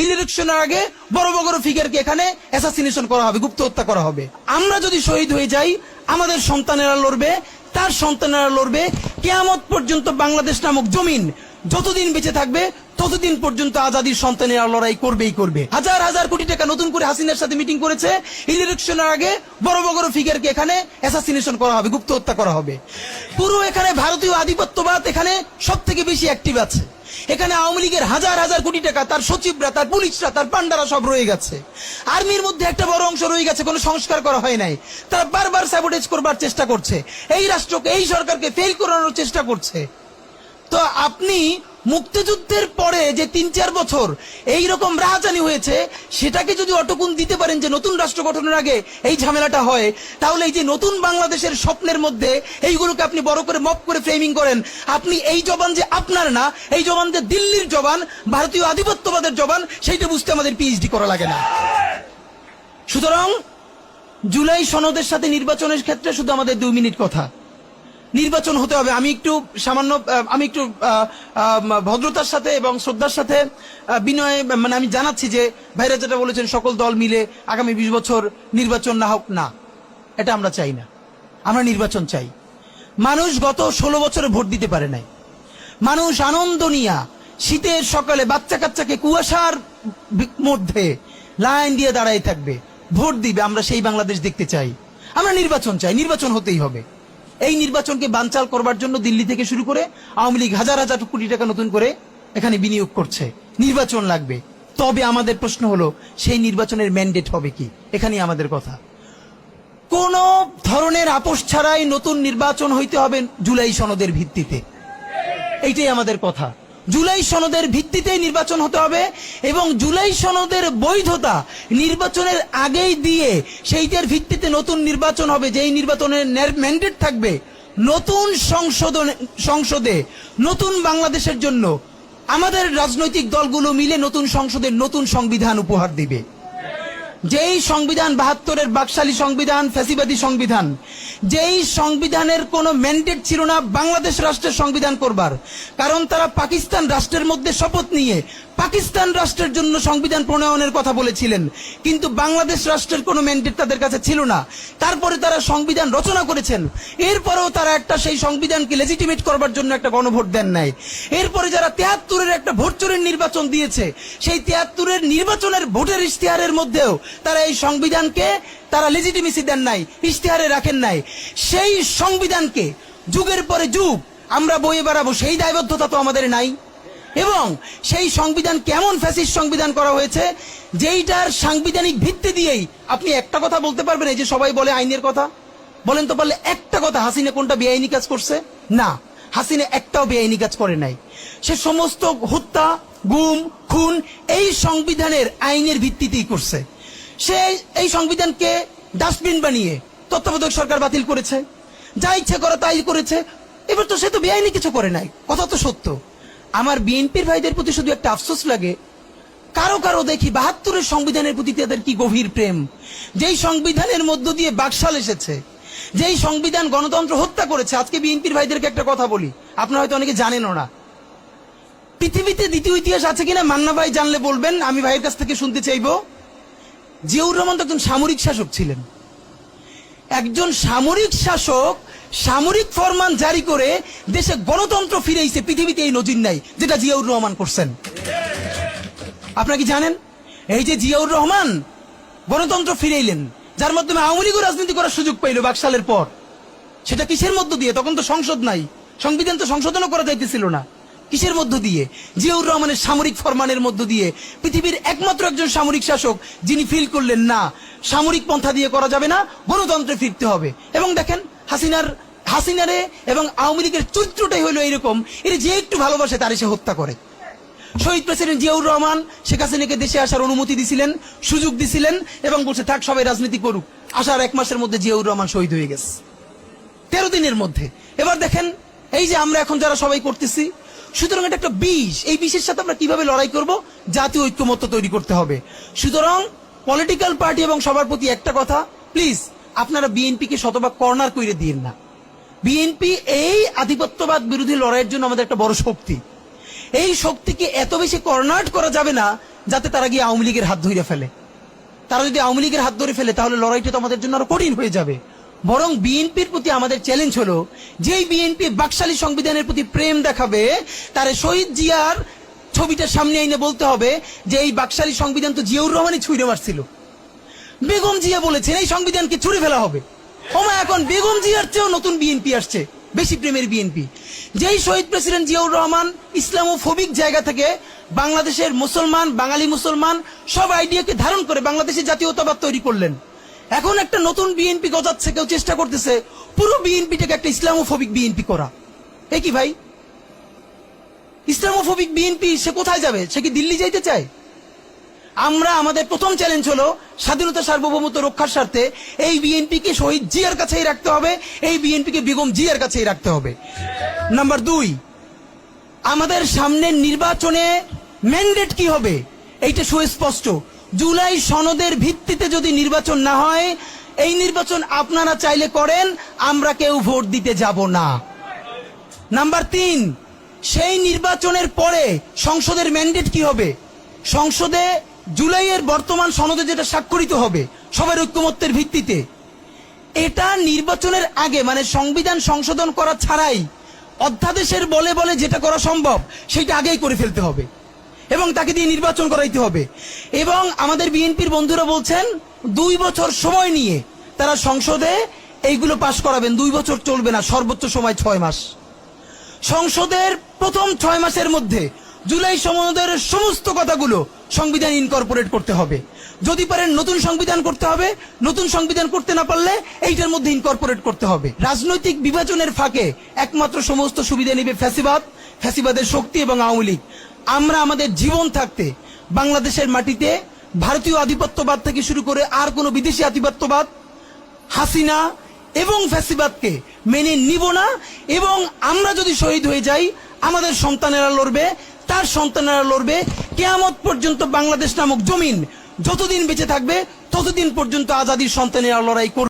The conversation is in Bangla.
ইলেকশনের আগে বড় বড় ফিগারকে এখানে অ্যাসাসিনেশন করা হবে, গুপ্ত হত্যা করা হবে। আমরা যদি শহীদ হয়ে যাই, আমাদের সন্তানেরা লড়বে, তার সন্তানেরা লড়বে। কিয়ামত পর্যন্ত বাংলাদেশ নামক জমিন যতদিন বেঁচে থাকবে ততদিন পর্যন্ত আজাদির সন্তানেরা লড়াই করবেই করবে। হাজার হাজার কোটি টাকা নতুন করে হাসিনার সাথে মিটিং করেছে। ইলেকশনের আগে বড় বড় ফিগারকে এখানে অ্যাসাসিনেশন করা হবে, গুপ্ত হত্যা করা হবে। পুরো এখানে ভারতীয় আধিপত্যবাদ এখানে সব থেকে বেশি অ্যাক্টিভ আছে। এখানে আওয়ামী লীগের হাজার হাজার কোটি টাকা, তার সচিবরা, তার পুলিশরা, তার পান্ডারা সব রয়ে গেছে। আর্মির মধ্যে একটা বড় অংশ রয়ে গেছে, কোনো সংস্কার করা হয় নাই। তারা বারবার স্যাবোটেজ করবার চেষ্টা করছে, এই রাষ্ট্রকে, এই সরকারকে ফেল করানোর চেষ্টা করছে। তো আপনি মুক্তিযুদ্ধের পরে যে ৩-৪ বছর এইরকম রাহাজানি হয়েছে, সেটাকে যদি অটকুন দিতে পারেন যে নতুন রাষ্ট্র গঠনের আগে এই ঝামেলাটা হয়, তাহলে এই যে নতুন বাংলাদেশের স্বপ্নের মধ্যে এইগুলোকে আপনি বড় করে মপ করে ফ্রেমিং করেন। আপনি এই জবান যে আপনার না, এই জবান যে দিল্লির জবান, ভারতীয় আধিপত্যবাদের জবান, সেইটা বুঝতে আমাদের পিএইচডি করা লাগে না। সুতরাং জুলাই সনদের সাথে নির্বাচনের ক্ষেত্রে শুধু আমাদের 2 মিনিট কথা। নির্বাচন হতে হবে। আমি একটু ভদ্রতার সাথে এবং শ্রদ্ধার সাথে বিনয় আমি জানাচ্ছি যে ভাইরা যেটা বলেছেন সকল দল মিলে আগামী 20 বছর নির্বাচন না হোক, না, এটা আমরা চাই না। আমরা নির্বাচন চাই। মানুষ গত 16 বছরে ভোট দিতে পারে নাই। মানুষ আনন্দ নিয়া শীতের সকালে বাচ্চা কাচ্চাকে কুয়াশার মধ্যে লাইন দিয়ে দাঁড়াই থাকবে, ভোট দিবে। আমরা সেই বাংলাদেশ দেখতে চাই। আমরা নির্বাচন চাই, নির্বাচন হতেই হবে। এই নির্বাচনকে বানচাল করবার জন্য দিল্লি থেকে শুরু করে আওয়ামী লীগ হাজার হাজার কোটি টাকা নতুন করে এখানে বিনিয়োগ করছে। নির্বাচন লাগবে। তবে আমাদের প্রশ্ন হলো, সেই নির্বাচনের ম্যান্ডেট হবে কি? এখানেই আমাদের কথা। কোন ধরনের আপোষ ছাড়াই নতুন নির্বাচন হইতে হবে জুলাই সনদের ভিত্তিতে। এইটাই আমাদের কথা। জুলাই সনদের ভিত্তিতে নির্বাচন হতে হবে এবং জুলাই সনদের বৈধতা নির্বাচনের আগেই দিয়ে সেইটার ভিত্তিতে নতুন নির্বাচন হবে, যেই নির্বাচনের ম্যান্ডেট থাকবে নতুন সংসদে নতুন বাংলাদেশের জন্য আমাদের রাজনৈতিক দলগুলো মিলে নতুন সংসদের নতুন সংবিধান উপহার দিবে। যেই সংবিধান 72-এর বাকশালী সংবিধান, ফ্যাসিবাদী সংবিধান, যেই সংবিধানের কোনো ম্যান্ডেট ছিল না বাংলাদেশ রাষ্ট্রের সংবিধান করবার, কারণ তারা পাকিস্তান রাষ্ট্রের মধ্যে শপথ নিয়ে পাকিস্তান রাষ্ট্রের জন্য সংবিধান প্রণয়নের কথা বলেছিলেন, কিন্তু বাংলাদেশ রাষ্ট্রের কোনো ম্যান্ডেট তাদের কাছে ছিল না। তারপরে তারা সংবিধান রচনা করেছেন, এরপরেও তারা একটা সেই সংবিধানকে লেজিটিমেট করবার জন্য একটা গণভোট দেন নাই। এরপরে যারা 73-এর একটা ভোট চোরের নির্বাচন দিয়েছে, সেই 73-এর নির্বাচনের ভোটের ইশতেহারের মধ্যেও তারা এই সংবিধানকে তারা লেজিটিমেসি দেন নাই, ইশতেহারে রাখেন নাই। সেই সংবিধানকে যুগের পরে যুগ আমরা বয়ে বেড়াবো, সেই দায়বদ্ধতা তো আমাদের নাই। এবং সেই সংবিধান কেমন ফ্যাসিস্ট সংবিধান করা হয়েছে, যেইটার সাংবিধানিক ভিত্তি দিয়েই আপনি একটা কথা বলতে পারবেন। এই যে সবাই বলে আইনের কথা, বলেন তো পারলে একটা কথা, হাসিনা কোনটা বেআইনি কাজ করছে? না, হাসিনা একটাও বেআইনি কাজ করে নাই। সে সমস্ত হত্যা, গুম, খুন এই সংবিধানের আইনের ভিত্তিতেই করছে। সে এই সংবিধানকে ডাস্টবিন বানিয়ে তত্ত্বাবধায়ক সরকার বাতিল করেছে, যা ইচ্ছে করে তাই করেছে। এবার তো সে তো বেআইনি কিছু করে নাই, কথা তো সত্য। আমার বিএনপির ভাইদের প্রতি শুধু একটা আফসোস লাগে, কারো কারো দেখি 72-এর সংবিধানের প্রতি তাদের কি গভীর প্রেম। যেই সংবিধানের মধ্য দিয়ে বাকশাল এসেছে, যেই সংবিধান গণতন্ত্র হত্যা করেছে। আজকে বিএনপির ভাইদেরকে একটা কথা বলি, আপনারা হয়তো অনেকে জানেনও না। পৃথিবীতে দ্বিতীয় ইতিহাস আছে কিনা মান্না ভাই জানলে বলবেন, আমি ভাইয়ের কাছ থেকে শুনতে চাইবো। জিয়াউর রহমান তো একজন সামরিক শাসক ছিলেন। একজন সামরিক শাসক সামরিক ফরমান জারি করে দেশে গণতন্ত্র ফিরেছে, পৃথিবীতে এই নজির নাই যেটা জিয়াউর রহমান করছেন। আপনারা কি জানেন? এই যে জিয়াউর রহমান গণতন্ত্র ফিরাইলেন, যার মাধ্যমে আওয়ামী লীগও রাজনীতি করার সুযোগ পাইল বাকশালের পর, সেটা কিসের মধ্য দিয়ে? তখন তো সংসদ নাই, সংবিধান তো সংশোধনও করা যাইতেছিল না। কিসের মধ্য দিয়ে? জিয়াউর রহমানের সামরিক ফরমানের মধ্য দিয়ে। পৃথিবীর একমাত্র একজন সামরিক শাসক যিনি ফিল করলেন না, সামরিক পন্থা দিয়ে করা যাবে না, গণতন্ত্রে ফিরতে হবে। এবং দেখেন হাসিনারে এবং আওয়ামী লীগের চরিত্রটাই হলো এইরকম, এর যে একটু ভালোবাসে তার সে হত্যা করে। শহীদ প্রেসিডেন্ট জিয়াউর রহমান শেখ হাসিনাকে দেশে আসার অনুমতি দিছিলেন, সুযোগ দিছিলেন এবং বলছে থাক সবাই রাজনীতি করুক। আসার 1 মাসের মধ্যে জিয়াউর রহমান শহীদ হয়ে গেছে, 13 দিনের মধ্যে। এবার দেখেন এই যে আমরা এখন যারা সবাই করতেছি, সুতরাং এটা একটা বিষ। এই বিষের সাথে আমরা কিভাবে লড়াই করব? জাতীয় ঐক্যমত্য তৈরি করতে হবে। সুতরাং পলিটিক্যাল পার্টি এবং সবার প্রতি একটা কথা, প্লিজ আপনারা বিএনপিকে শতভাগ কর্নার করে দিন না। বিএনপি এই আধিপত্যবাদ বিরোধী লড়াইয়ের জন্য আমাদের একটা বড় শক্তি। এই শক্তিকে এত বেশি কর্নার করা যাবে না যাতে তারা গিয়ে আওয়ামী লীগের হাত ধরে ফেলে। তারা যদি আওয়ামী লীগের হাত ধরে ফেলে তাহলে লড়াইটা তো আমাদের জন্য আরো কঠিন হয়ে যাবে। বরং বিএনপির প্রতি আমাদের চ্যালেঞ্জ হলো, যেই বিএনপি বাকশালী সংবিধানের প্রতি প্রেম দেখাবে, তারে শহীদ জিয়ার ছবিটা সামনে এনে বলতে হবে যে এই বাকশালী সংবিধান তো জিয়াউর রহমানই ছুঁড়ে মারছিল। বেগম জিয়া বলেছেন এই সংবিধানকে ছুঁড়ে ফেলা হবে। ওমা এখন বেগম জিয়ার চেয়েও নতুন বিএনপি আসছে, বেশি প্রেমের বিএনপি। যেই শহীদ প্রেসিডেন্ট জিয়াউর রহমান ইসলামোফোবিক জায়গা থেকে বাংলাদেশের মুসলমান, বাঙালি মুসলমান সব আইডিয়াকে ধারণ করে বাংলাদেশের জাতীয়তাবাদ তৈরি করলেন। এখন একটা নতুন বিএনপি গজাচ্ছে, কেউ চেষ্টা করতেছে পুরো বিএনপিটাকে একটা ইসলামোফোবিক বিএনপি করা। এ কি ভাই, ইসলামোফোবিক বিএনপি সে কোথায় যাবে? সে কি দিল্লি যাইতে চায়? আমরা আমাদের প্রথম চ্যালেঞ্জ হলো স্বাধীনতা সার্বভৌমত্ব রক্ষার স্বার্থে এই বিএনপিকে শহীদ জিয়ার কাছেই রাখতে হবে, এই বিএনপিকে বেগম জিয়ার কাছেই রাখতে হবে। নাম্বার 2, আমাদের সামনের নির্বাচনে ম্যান্ডেট কি হবে এইটা সুস্পষ্ট। জুলাই সনদের ভিত্তিতে যদি নির্বাচন না হয়, এই নির্বাচন আপনারা চাইলে করেন, আমরা কেউ ভোট দিতে যাব না। নাম্বার 3, সেই নির্বাচনের পরে সংসদের ম্যান্ডেট কি হবে? সংসদে জুলাইয়ের বর্তমান সনদে যেটা স্বাক্ষরিত হবে সবার ঐক্যমত্যের ভিত্তিতে, এটা নির্বাচনের আগে মানে সংবিধান সংশোধন করা ছাড়াই অধ্যাদেশের বলে বলে যেটা করা সম্ভব সেটা আগেই করে ফেলতে হবে এবং তাকে দিয়ে নির্বাচন করাইতে হবে। এবং আমাদের বিএনপির বন্ধুরা বলছেন 2 বছর সময় নিয়ে তারা সংসদে এইগুলো পাশ করাবেন। 2 বছর চলবে না, সর্বোচ্চ সময় 6 মাস। সংসদের প্রথম 6 মাসের মধ্যে জুলাই সনদের সমস্ত কথাগুলো সংবিধান ইনকর্পোরেট করতে হবে। যদি পারেন নতুন সংবিধান করতে হবে, নতুন সংবিধান করতে না পারলে এইটার মধ্যে ইনকর্পোরেট করতে হবে। রাজনৈতিক বিভাজনের ফাঁকে একমাত্র সমস্ত সুবিধা নেবে ফ্যাসিবাদ, ফ্যাসিবাদের শক্তি এবং আওয়ামী লীগ। আমরা আমাদের জীবন থাকতে বাংলাদেশের মাটিতে ভারতীয় আধিপত্যবাদ থেকে শুরু করে আর কোনো বিদেশি আধিপত্যবাদ, হাসিনা এবং ফ্যাসিবাদকে মেনে নিব না। এবং আমরা যদি শহীদ হয়ে যাই, আমাদের সন্তানেরা লড়বে, তার সন্তানেরা লড়বে। কিয়ামত পর্যন্ত বাংলাদেশ নামক জমিন যতদিন বেঁচে থাকবে ততদিন পর্যন্ত আজাদির সন্তানেরা লড়াই করবে।